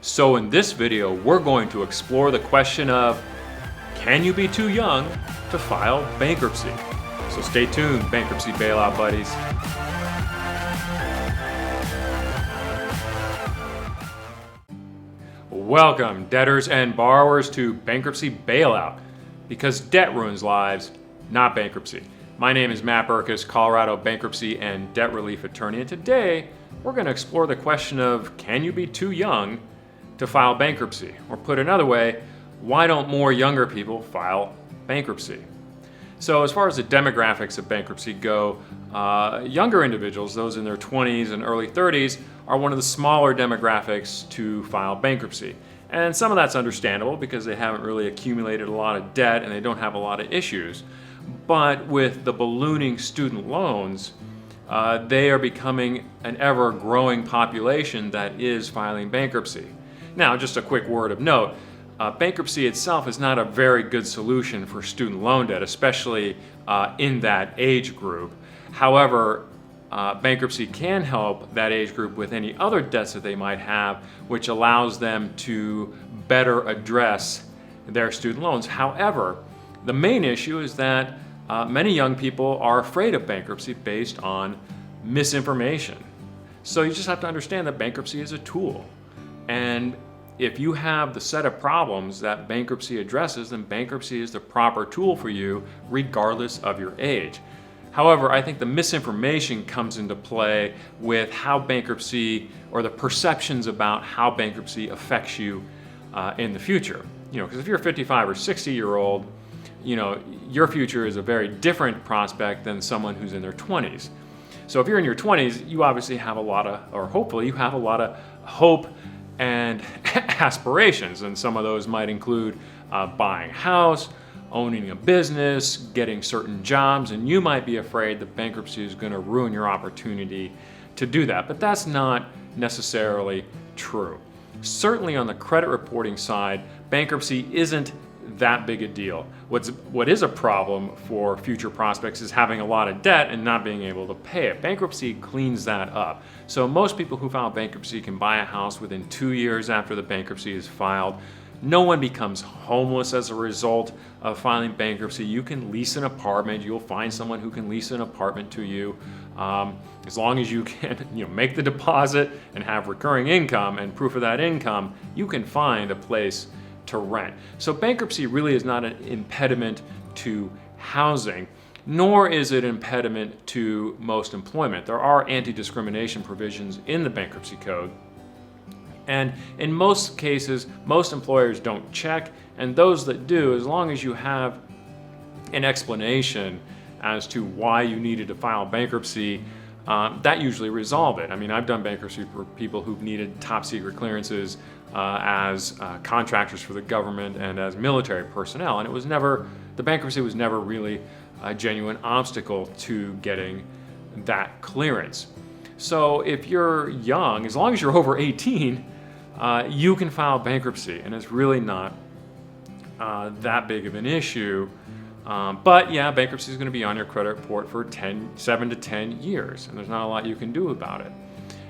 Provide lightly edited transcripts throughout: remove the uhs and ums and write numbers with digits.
So in this video, we're going to explore the question of, can you be too young to file bankruptcy? So stay tuned, bankruptcy bailout buddies. Welcome, debtors and borrowers, to Bankruptcy Bailout, because debt ruins lives, not bankruptcy. My name is Matt Burkus, Colorado bankruptcy and debt relief attorney, and today we're going to explore the question of, can you be too young to file bankruptcy? Or put another way, why don't more younger people file bankruptcy? So as far as the demographics of bankruptcy go, younger individuals, those in their 20s and early 30s, are one of the smaller demographics to file bankruptcy. And some of that's understandable because they haven't really accumulated a lot of debt and they don't have a lot of issues. But with the ballooning student loans, they are becoming an ever-growing population that is filing bankruptcy. Now, just a quick word of note. Bankruptcy itself is not a very good solution for student loan debt, especially in that age group. However, bankruptcy can help that age group with any other debts that they might have, which allows them to better address their student loans. However, the main issue is that many young people are afraid of bankruptcy based on misinformation. So you just have to understand that bankruptcy is a tool. And if you have the set of problems that bankruptcy addresses, then bankruptcy is the proper tool for you regardless of your age. However, I think the misinformation comes into play with how bankruptcy, or the perceptions about how bankruptcy affects you in the future. Because if you're a 55 or 60-year-old, your future is a very different prospect than someone who's in their 20s. So if you're in your 20s, you obviously have a lot of, or hopefully you have a lot of hope and aspirations, and some of those might include buying a house, owning a business, getting certain jobs, and you might be afraid that bankruptcy is going to ruin your opportunity to do that. But that's not necessarily true. Certainly on the credit reporting side, bankruptcy isn't that big a deal. What is a problem for future prospects is having a lot of debt and not being able to pay it. Bankruptcy cleans that up. So most people who file bankruptcy can buy a house within 2 years after the bankruptcy is filed. No one becomes homeless as a result of filing bankruptcy. You can lease an apartment. You'll find someone who can lease an apartment to you. As long as you can make the deposit and have recurring income and proof of that income, you can find a place to rent. So bankruptcy really is not an impediment to housing, nor is it an impediment to most employment. There are anti-discrimination provisions in the bankruptcy code. And in most cases, most employers don't check, and those that do, as long as you have an explanation as to why you needed to file bankruptcy, that usually resolve it. I mean, I've done bankruptcy for people who've needed top secret clearances as contractors for the government and as military personnel, and the bankruptcy was never really a genuine obstacle to getting that clearance. So if you're young, as long as you're over 18, you can file bankruptcy, and it's really not that big of an issue. But yeah, bankruptcy is going to be on your credit report for 7 to 10 years, and there's not a lot you can do about it.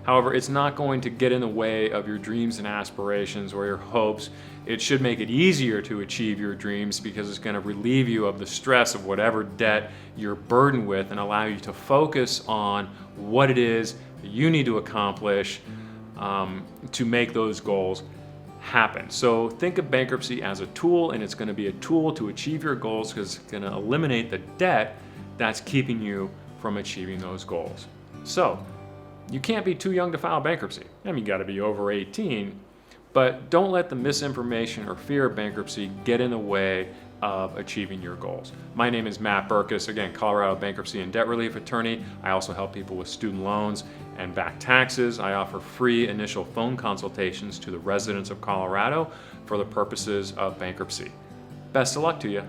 However, it's not going to get in the way of your dreams and aspirations or your hopes. It should make it easier to achieve your dreams because it's going to relieve you of the stress of whatever debt you're burdened with and allow you to focus on what it is that you need to accomplish to make those goals happen. So think of bankruptcy as a tool, and it's going to be a tool to achieve your goals because it's going to eliminate the debt that's keeping you from achieving those goals. So you can't be too young to file bankruptcy. I mean, you got to be over 18, but don't let the misinformation or fear of bankruptcy get in the way of achieving your goals. My name is Matt Burkus, again, Colorado bankruptcy and debt relief attorney. I also help people with student loans and back taxes. I offer free initial phone consultations to the residents of Colorado for the purposes of bankruptcy. Best of luck to you.